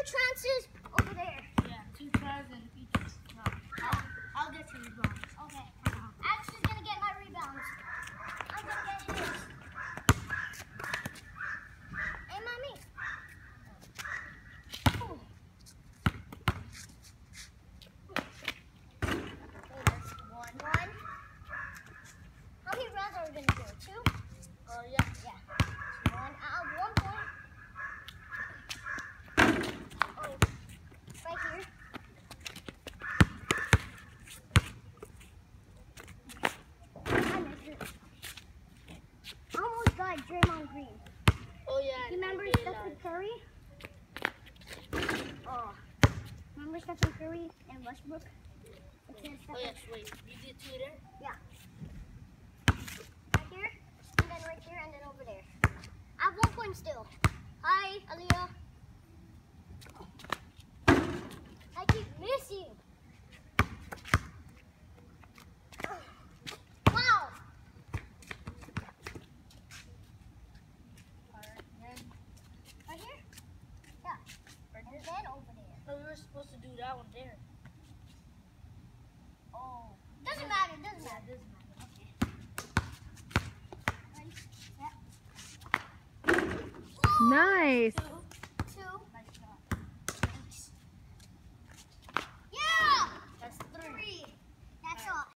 chances over there. Yeah, 2 tries and each. No, I'll get your rebounds. Okay. Alex is gonna get my rebounds. I'm gonna get his. Hey, mommy. Oh. That's 1-1. How many rounds are we gonna do? 2? Yeah. Yeah. 1 out of 1 point. Oh, right here. I missed it. Almost got Draymond Green. Oh yeah. Remember Stephen Curry? Oh. Remember Stephen Curry and Westbrook? Oh yes, wait. You did 2 there? Yeah. Right here, and then right here, and then over there. I have 1 point still. Hi, Aaliyah. I keep missing. Wow. Right here? Yeah. And then over there. No, we were supposed to do that one there. Oh. Doesn't matter, doesn't Yeah, matter. it doesn't matter. Okay. Ready? Yeah. Nice.